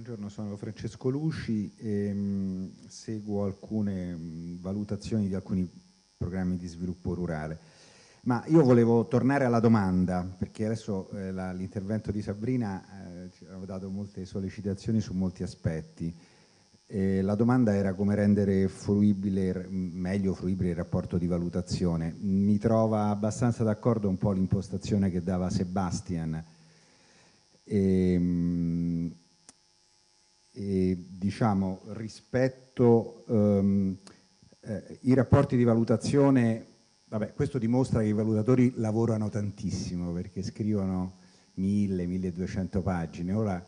Buongiorno, sono Francesco Luci e seguo alcune valutazioni di alcuni programmi di sviluppo rurale. Ma io volevo tornare alla domanda, perché adesso l'intervento di Sabrina ci ha dato molte sollecitazioni su molti aspetti. La domanda era come rendere meglio fruibile il rapporto di valutazione. Mi trova abbastanza d'accordo un po' l'impostazione che dava Sebastian. Diciamo, rispetto i rapporti di valutazione, vabbè, questo dimostra che i valutatori lavorano tantissimo perché scrivono 1000-1200 pagine. Ora,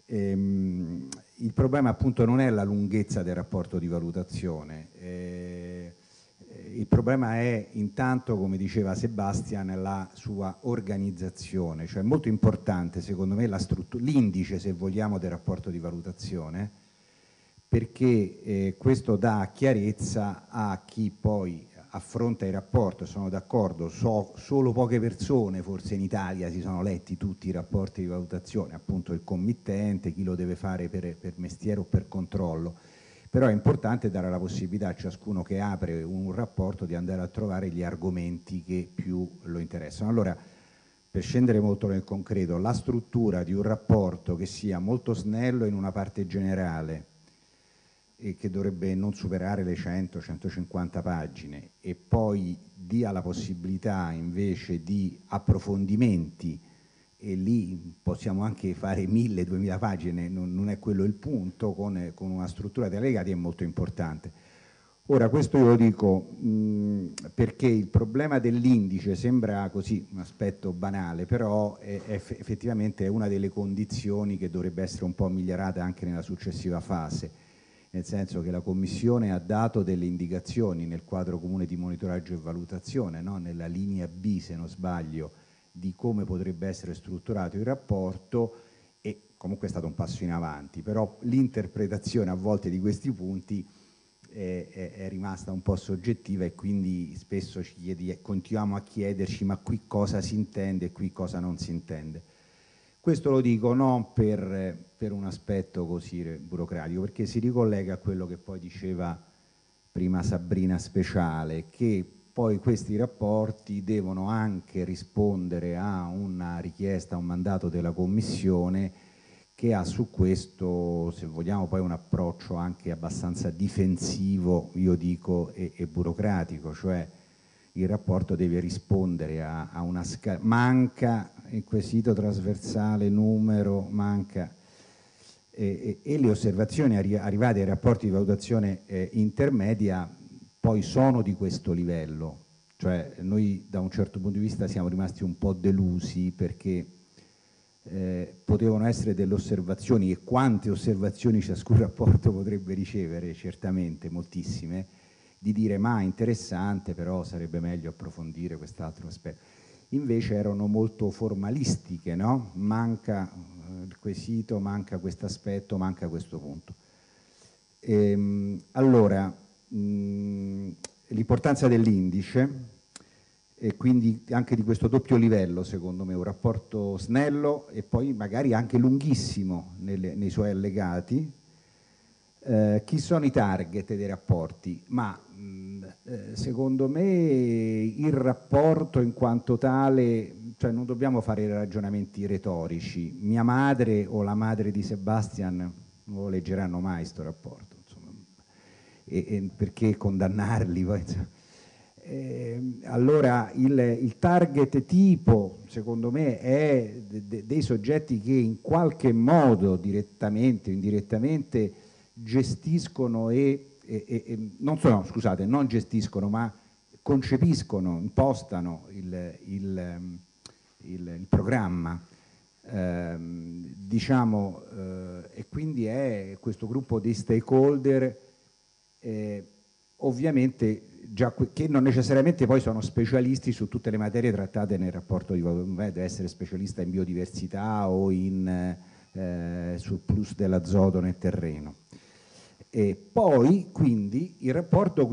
il problema appunto non è la lunghezza del rapporto di valutazione, il problema è intanto, come diceva Sebastian, la sua organizzazione, cioè è molto importante secondo me l'indice, se vogliamo, del rapporto di valutazione, perché questo dà chiarezza a chi poi affronta il rapporto. Sono d'accordo, solo poche persone forse in Italia si sono letti tutti i rapporti di valutazione, appunto il committente, chi lo deve fare per mestiere o per controllo. Però è importante dare la possibilità a ciascuno che apre un rapporto di andare a trovare gli argomenti che più lo interessano. Allora, per scendere molto nel concreto, la struttura di un rapporto che sia molto snello in una parte generale e che dovrebbe non superare le 100-150 pagine e poi dia la possibilità invece di approfondimenti, e lì possiamo anche fare 1000-2000 pagine, non è quello il punto, con una struttura di allegati è molto importante. Ora, questo io lo dico perché il problema dell'indice sembra così un aspetto banale, però effettivamente è una delle condizioni che dovrebbe essere un po' migliorata anche nella successiva fase, nel senso che la Commissione ha dato delle indicazioni nel quadro comune di monitoraggio e valutazione, no? Nella linea B, se non sbaglio, di come potrebbe essere strutturato il rapporto, e comunque è stato un passo in avanti, però l'interpretazione a volte di questi punti è rimasta un po' soggettiva e quindi spesso continuiamo a chiederci ma qui cosa si intende e qui cosa non si intende. Questo lo dico non per un aspetto così burocratico, perché si ricollega a quello che poi diceva prima Sabrina Speciale, che poi questi rapporti devono anche rispondere a una richiesta, a un mandato della Commissione che ha su questo, se vogliamo, poi un approccio anche abbastanza difensivo, io dico, e burocratico, cioè il rapporto deve rispondere a una manca il quesito trasversale, numero, manca, e le osservazioni arrivate ai rapporti di valutazione intermedia poi sono di questo livello, cioè noi da un certo punto di vista siamo rimasti un po' delusi perché potevano essere delle osservazioni, e quante osservazioni ciascun rapporto potrebbe ricevere, certamente moltissime, di dire ma interessante, però sarebbe meglio approfondire quest'altro aspetto. Invece erano molto formalistiche, no? Manca il quesito, manca questo aspetto, manca questo punto. Allora, l'importanza dell'indice e quindi anche di questo doppio livello, secondo me, un rapporto snello e poi magari anche lunghissimo nei suoi allegati. Chi sono i target dei rapporti? Ma secondo me il rapporto in quanto tale, cioè non dobbiamo fare ragionamenti retorici. Mia madre o la madre di Sebastian non lo leggeranno mai sto rapporto, insomma. E perché condannarli poi, allora il target tipo secondo me è dei soggetti che in qualche modo direttamente o indirettamente gestiscono non gestiscono, ma concepiscono, impostano il programma, diciamo, e quindi è questo gruppo di stakeholder, ovviamente che non necessariamente poi sono specialisti su tutte le materie trattate nel rapporto di valutazione, deve essere specialista in biodiversità o sul plus dell'azoto nel terreno. E poi quindi il rapporto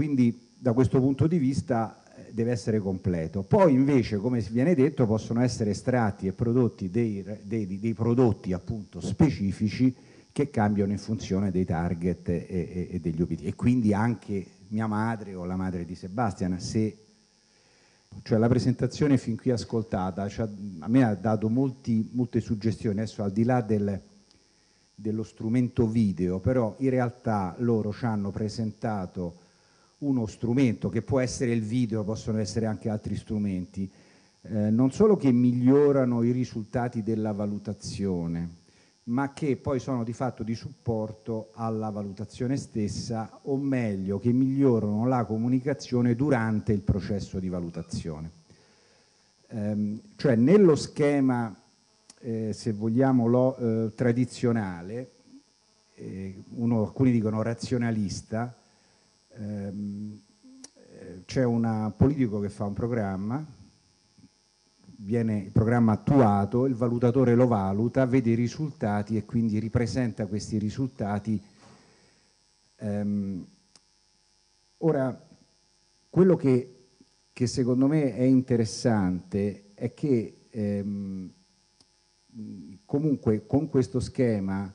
da questo punto di vista deve essere completo. Poi invece, come viene detto, possono essere estratti e prodotti dei prodotti appunto specifici che cambiano in funzione dei target e degli obiettivi. E quindi anche mia madre o la madre di Sebastian, cioè la presentazione fin qui ascoltata a me ha dato molte suggestioni, adesso al di là dello strumento video, però in realtà loro ci hanno presentato uno strumento che può essere il video, possono essere anche altri strumenti, non solo che migliorano i risultati della valutazione, ma che poi sono di fatto di supporto alla valutazione stessa, o meglio, che migliorano la comunicazione durante il processo di valutazione. Cioè nello schema, se vogliamo, tradizionale, alcuni dicono razionalista, c'è un politico che fa un programma, viene il programma attuato, il valutatore lo valuta, vede i risultati e quindi ripresenta questi risultati. Ora, quello che secondo me è interessante è che comunque con questo schema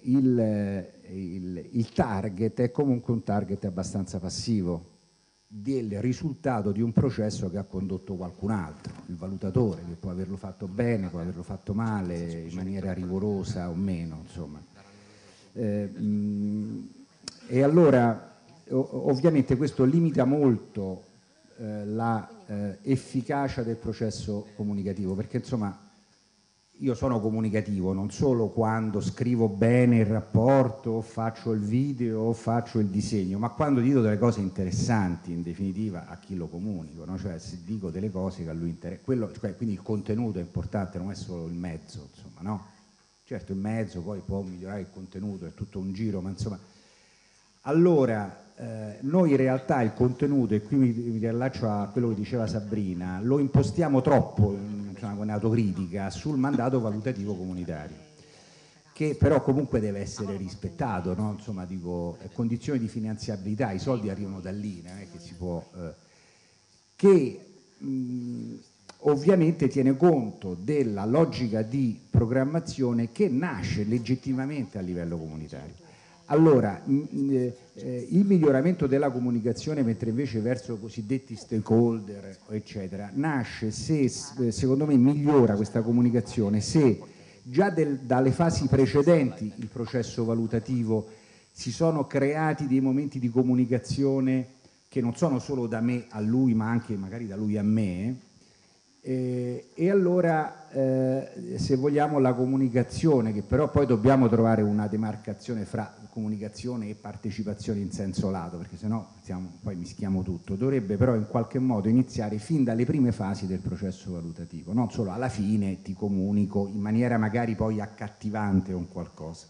il target è comunque un target abbastanza passivo del risultato di un processo che ha condotto qualcun altro, il valutatore, che può averlo fatto bene, può averlo fatto male, in maniera rigorosa o meno, insomma. E allora ovviamente questo limita molto la efficacia del processo comunicativo, perché insomma io sono comunicativo non solo quando scrivo bene il rapporto, o faccio il video, o faccio il disegno, ma quando dico delle cose interessanti, in definitiva, a chi lo comunico, no? Cioè se dico delle cose che a lui interessa, cioè, quindi il contenuto è importante, non è solo il mezzo, insomma, no? Certo il mezzo poi può migliorare il contenuto, è tutto un giro, ma insomma... Allora, noi in realtà il contenuto, e qui mi riallaccio a quello che diceva Sabrina, lo impostiamo troppo, insomma, con autocritica, sul mandato valutativo comunitario, che però comunque deve essere rispettato, no? Insomma, dico, condizioni di finanziabilità, i soldi arrivano da lì, non è che si può... che ovviamente tiene conto della logica di programmazione che nasce legittimamente a livello comunitario. Allora, il miglioramento della comunicazione, mentre invece verso i cosiddetti stakeholder, eccetera, nasce se, secondo me, migliora questa comunicazione se già dalle fasi precedenti il processo valutativo si sono creati dei momenti di comunicazione che non sono solo da me a lui, ma anche magari da lui a me, e allora se vogliamo la comunicazione, che però poi dobbiamo trovare una demarcazione fra comunicazione e partecipazione in senso lato, perché sennò poi mischiamo tutto, dovrebbe però in qualche modo iniziare fin dalle prime fasi del processo valutativo, non solo alla fine ti comunico in maniera magari poi accattivante o un qualcosa.